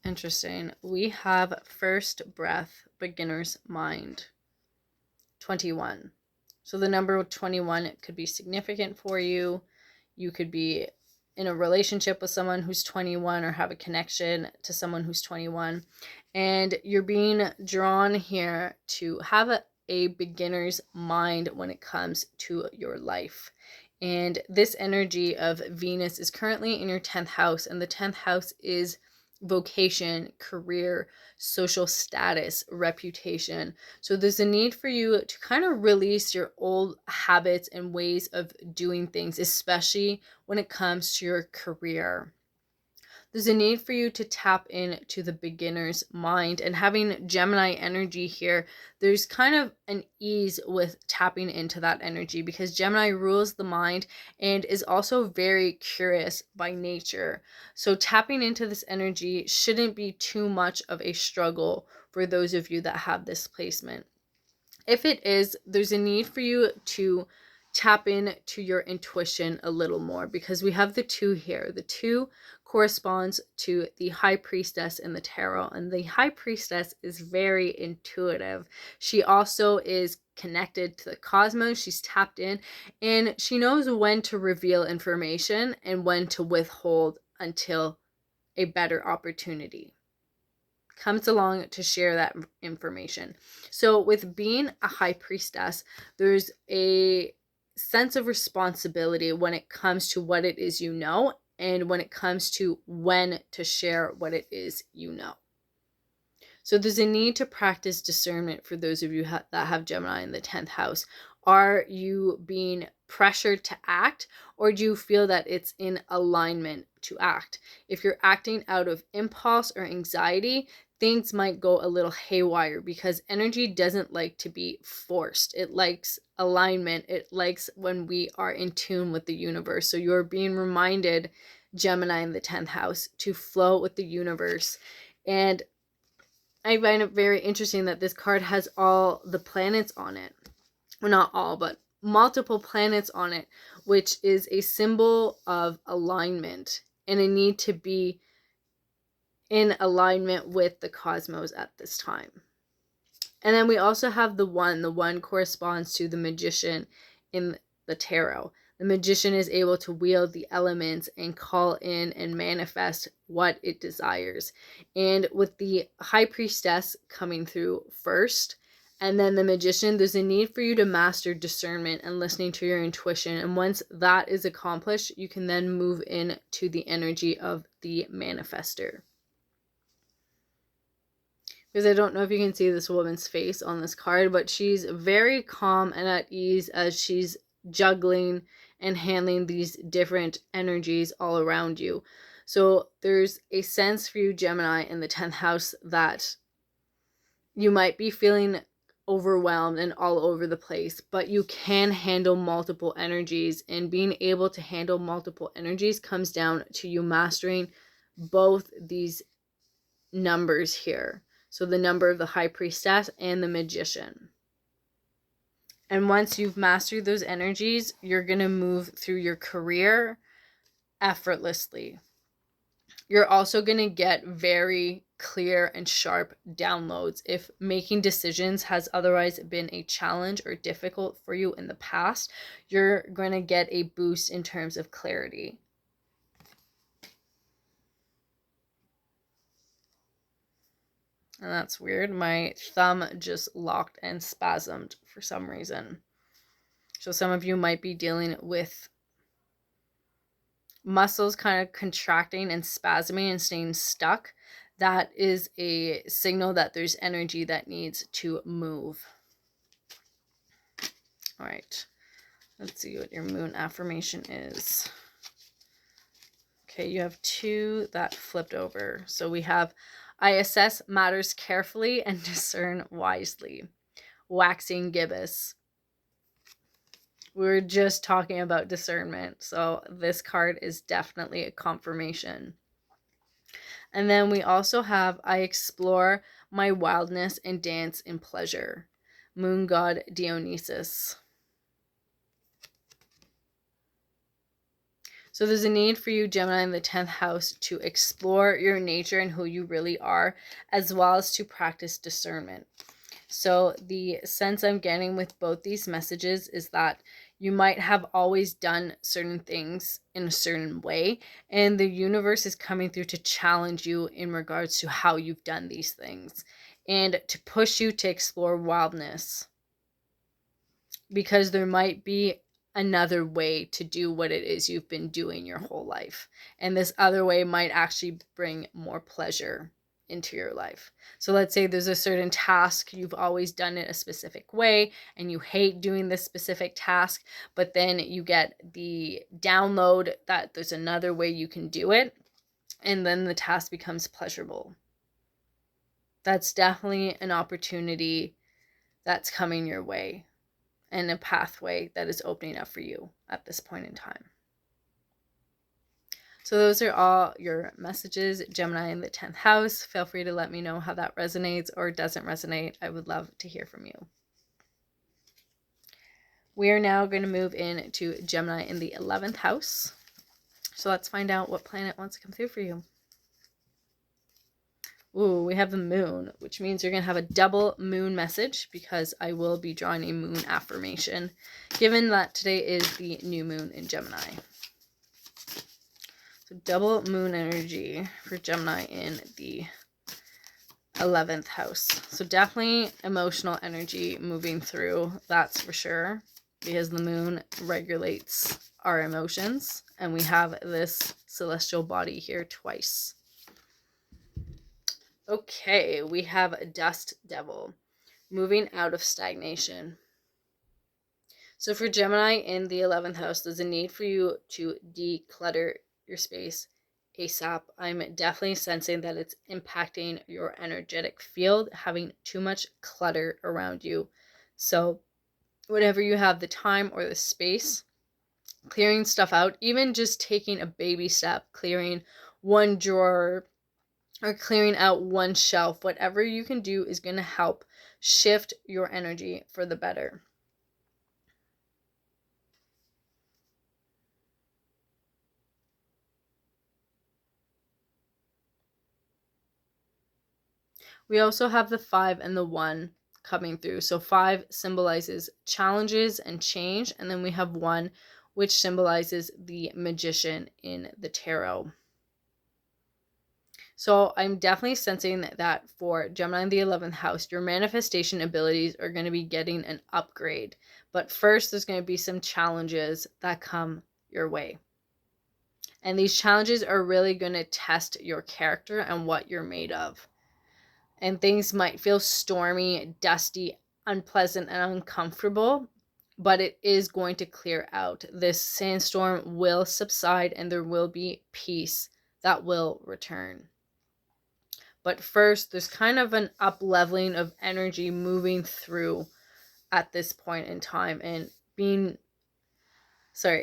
Interesting. We have first breath, beginner's mind. 21. So the number 21 could be significant for you. You could be in a relationship with someone who's 21 or have a connection to someone who's 21. And you're being drawn here to have a beginner's mind when it comes to your life. And this energy of Venus is currently in your 10th house, and the 10th house is vocation, career, social status, reputation. So there's a need for you to kind of release your old habits and ways of doing things, especially when it comes to your career. There's a need for you to tap into the beginner's mind, and having Gemini energy here, there's kind of an ease with tapping into that energy because Gemini rules the mind and is also very curious by nature. So tapping into this energy shouldn't be too much of a struggle for those of you that have this placement. If it is, there's a need for you to tap into your intuition a little more because we have the 2 here. The 2 corresponds to the High Priestess in the tarot, and the High Priestess is very intuitive. She also is connected to the cosmos. She's tapped in, and she knows when to reveal information and when to withhold until a better opportunity comes along to share that information. So with being a High Priestess, there's a sense of responsibility when it comes to what it is you know, and when it comes to when to share what it is you know. So there's a need to practice discernment for those of you that have Gemini in the 10th house. Are you being pressured to act, or do you feel that it's in alignment to act? If you're acting out of impulse or anxiety, things might go a little haywire because energy doesn't like to be forced. It likes alignment. It likes when we are in tune with the universe. So you're being reminded, Gemini in the 10th house, to flow with the universe. And I find it very interesting that this card has all the planets on it. Well, not all, but multiple planets on it, which is a symbol of alignment and a need to be in alignment with the cosmos at this time. And then we also have the 1. The 1 corresponds to the magician in the tarot. The magician is able to wield the elements and call in and manifest what it desires. And with the High Priestess coming through first, and then the magician, there's a need for you to master discernment and listening to your intuition. And once that is accomplished, you can then move into the energy of the manifester. because I don't know if you can see this woman's face on this card, but she's very calm and at ease as she's juggling and handling these different energies all around you. So there's a sense for you, Gemini, in the 10th house that you might be feeling overwhelmed and all over the place, but you can handle multiple energies, and being able to handle multiple energies comes down to you mastering both these numbers here. So the number of the High Priestess and the Magician. And once you've mastered those energies, you're going to move through your career effortlessly. You're also going to get very clear and sharp downloads. If making decisions has otherwise been a challenge or difficult for you in the past, you're going to get a boost in terms of clarity. And that's weird. My thumb just locked and spasmed for some reason. So some of you might be dealing with muscles kind of contracting and spasming and staying stuck. That is a signal that there's energy that needs to move. All right. Let's see what your moon affirmation is. Okay, you have 2 that flipped over. So we have, I assess matters carefully and discern wisely. Waxing gibbous. We were just talking about discernment, so this card is definitely a confirmation. And then we also have, I explore my wildness and dance in pleasure. Moon god Dionysus. So there's a need for you, Gemini, in the 10th house to explore your nature and who you really are, as well as to practice discernment. So the sense I'm getting with both these messages is that you might have always done certain things in a certain way, and the universe is coming through to challenge you in regards to how you've done these things and to push you to explore wildness, because there might be another way to do what it is you've been doing your whole life. And this other way might actually bring more pleasure into your life. So let's say there's a certain task, you've always done it a specific way and you hate doing this specific task, but then you get the download that there's another way you can do it, and then the task becomes pleasurable. That's definitely an opportunity that's coming your way, and a pathway that is opening up for you at this point in time. So those are all your messages, Gemini in the 10th house. Feel free to let me know how that resonates or doesn't resonate. I would love to hear from you. We are now going to move into Gemini in the 11th house. So let's find out what planet wants to come through for you. Ooh, we have the moon, which means you're going to have a double moon message, because I will be drawing a moon affirmation, given that today is the new moon in Gemini. So double moon energy for Gemini in the 11th house. So definitely emotional energy moving through, that's for sure, because the moon regulates our emotions, and we have this celestial body here twice. Okay, we have a dust devil, moving out of stagnation. So for Gemini in the 11th house, there's a need for you to declutter your space ASAP. I'm definitely sensing that it's impacting your energetic field, having too much clutter around you. So whenever you have the time or the space, clearing stuff out, even just taking a baby step, clearing one drawer, or clearing out one shelf, whatever you can do is going to help shift your energy for the better. We also have the 5 and the 1 coming through. So 5 symbolizes challenges and change, and then we have 1, which symbolizes the Magician in the tarot. So I'm definitely sensing that for Gemini in the 11th house, your manifestation abilities are going to be getting an upgrade. But first, there's going to be some challenges that come your way. And these challenges are really going to test your character and what you're made of. and things might feel stormy, dusty, unpleasant, and uncomfortable, but it is going to clear out. This sandstorm will subside and there will be peace that will return. But first, there's kind of an up-leveling of energy moving through at this point in time, and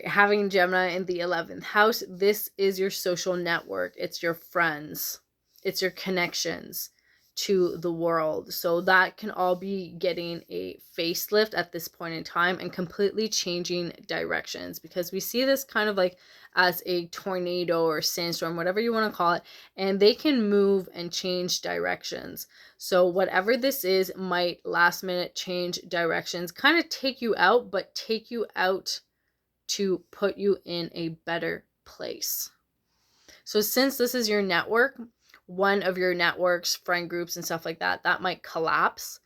having Gemini in the 11th house, this is your social network. It's your friends. It's your connections to the world. So that can all be getting a facelift at this point in time and completely changing directions, because we see this kind of like as a tornado or sandstorm, whatever you want to call it, and they can move and change directions. So whatever this is might last minute change directions, kind of take you out, but take you out to put you in a better place. So since this is your network, one of your networks, friend groups and stuff like that, that might collapse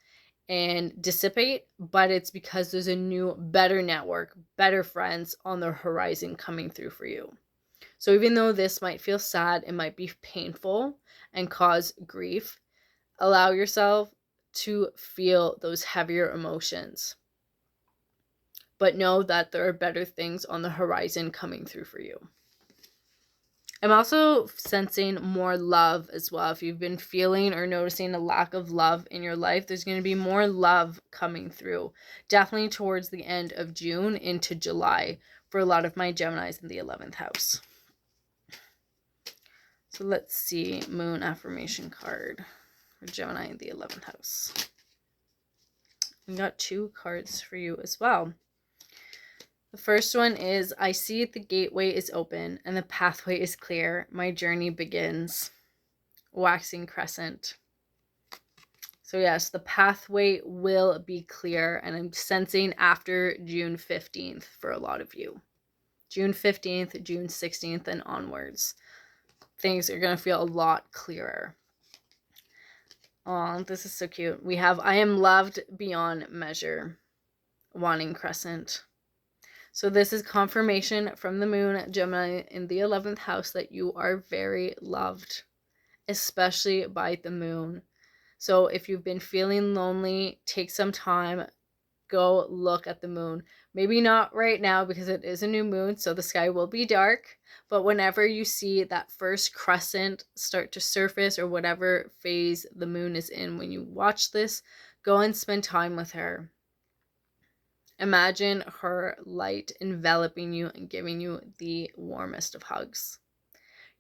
and dissipate, but it's because there's a new, better network, better friends on the horizon coming through for you. So even though this might feel sad, it might be painful and cause grief, allow yourself to feel those heavier emotions. But know that there are better things on the horizon coming through for you. I'm also sensing more love as well. If you've been feeling or noticing a lack of love in your life, there's going to be more love coming through. Definitely towards the end of June into July for a lot of my Geminis in the 11th house. So let's see, Moon affirmation card for Gemini in the 11th house. We got 2 cards for you as well. The first one is, I see the gateway is open and the pathway is clear. My journey begins. Waxing crescent. So yes, the pathway will be clear, and I'm sensing after June 15th for a lot of you. June 15th, June 16th, and onwards. Things are going to feel a lot clearer. Oh, this is so cute. We have, I am loved beyond measure. Wanting crescent. So this is confirmation from the moon, Gemini, in the 11th house that you are very loved, especially by the moon. So if you've been feeling lonely, take some time, go look at the moon. Maybe not right now because it is a new moon, so the sky will be dark. But whenever you see that first crescent start to surface, or whatever phase the moon is in when you watch this, go and spend time with her. Imagine her light enveloping you and giving you the warmest of hugs.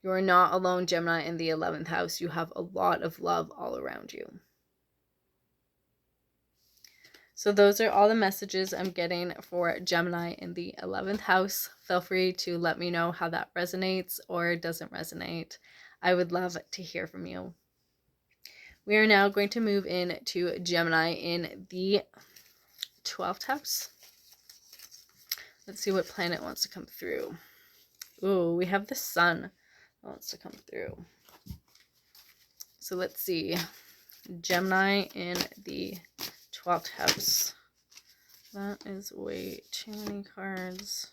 You are not alone, Gemini, in the 11th house. You have a lot of love all around you. So those are all the messages I'm getting for Gemini in the 11th house. Feel free to let me know how that resonates or doesn't resonate. I would love to hear from you. We are now going to move into Gemini in the 12th house. Let's see what planet wants to come through. Ooh, we have the sun that wants to come through. So let's see. Gemini in the 12th house. That is way too many cards.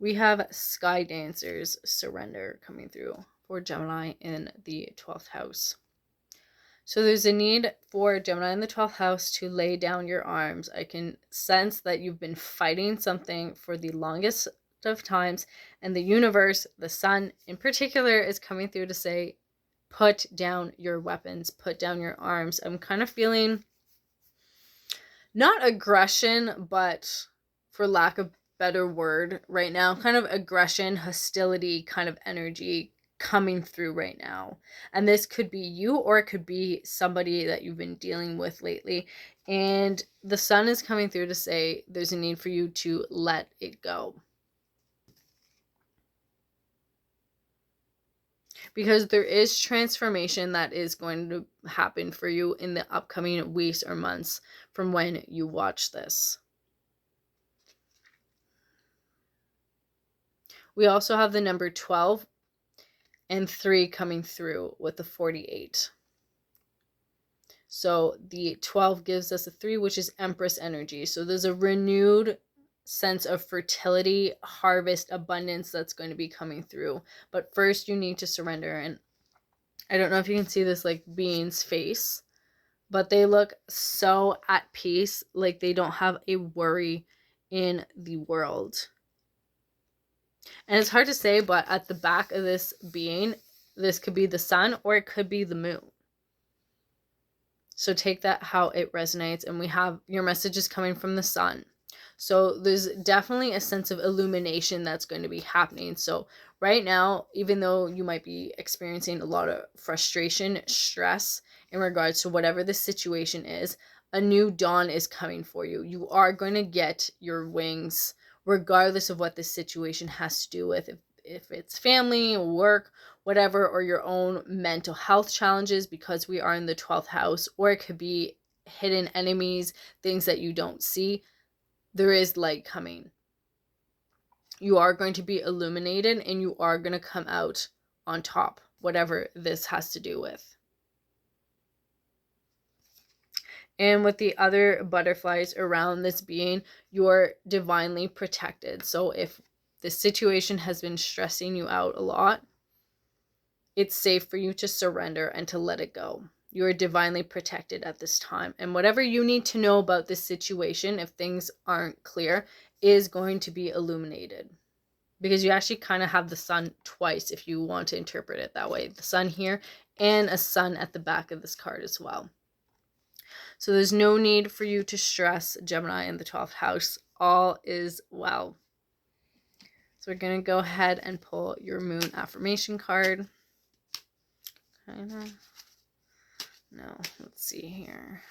We have Sky Dancers Surrender coming through for Gemini in the 12th house. So there's a need for Gemini in the 12th house to lay down your arms. I can sense that you've been fighting something for the longest of times, and the universe, the sun in particular, is coming through to say, put down your weapons, put down your arms. I'm kind of feeling not aggression, but for lack of better word right now, kind of aggression, hostility kind of energy coming through right now. And this could be you, or it could be somebody that you've been dealing with lately. And the sun is coming through to say there's a need for you to let it go. Because there is transformation that is going to happen for you in the upcoming weeks or months from when you watch this. We also have the number 12 and 3 coming through with the 48. So the 12 gives us a 3, which is Empress energy. So there's a renewed sense of fertility, harvest, abundance that's going to be coming through. But first you need to surrender. And I don't know if you can see this like being's face, but they look so at peace, like they don't have a worry in the world. And it's hard to say, but at the back of this being, this could be the sun or it could be the moon. So take that how it resonates. And we have your messages coming from the sun. So there's definitely a sense of illumination that's going to be happening. So right now, even though you might be experiencing a lot of frustration, stress in regards to whatever the situation is, a new dawn is coming for you. You are going to get your wings, regardless of what this situation has to do with. If it's family, work, whatever, or your own mental health challenges, because we are in the 12th house, or it could be hidden enemies, things that you don't see. There is light coming. You are going to be illuminated and you are going to come out on top, whatever this has to do with. And with the other butterflies around this being, you're divinely protected. So if the situation has been stressing you out a lot, it's safe for you to surrender and to let it go. You are divinely protected at this time. And whatever you need to know about this situation, if things aren't clear, is going to be illuminated. Because you actually kind of have the sun twice if you want to interpret it that way. The sun here and a sun at the back of this card as well. So there's no need for you to stress, Gemini in the 12th house. All is well. So we're going to go ahead and pull your moon affirmation card. No, let's see here.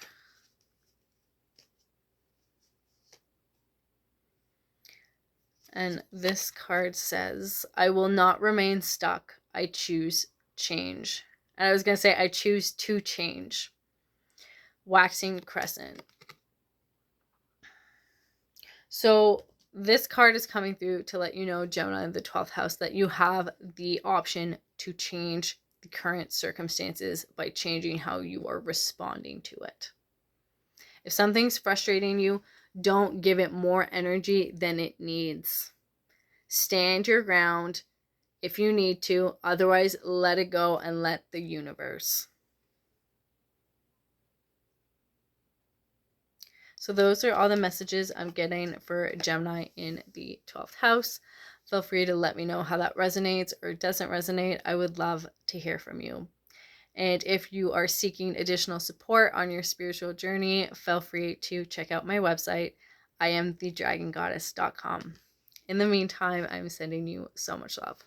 And this card says, I will not remain stuck. I choose change. And I was going to say, I choose to change. Waxing crescent. So this card is coming through to let you know, Gemini in the 12th house, that you have the option to change the current circumstances by changing how you are responding to it. If something's frustrating you, don't give it more energy than it needs. Stand your ground if you need to. Otherwise, let it go and let the universe. So those are all the messages I'm getting for Gemini in the 12th house. Feel free to let me know how that resonates or doesn't resonate. I would love to hear from you. And if you are seeking additional support on your spiritual journey, feel free to check out my website, IamTheDragonGoddess.com. In the meantime, I'm sending you so much love.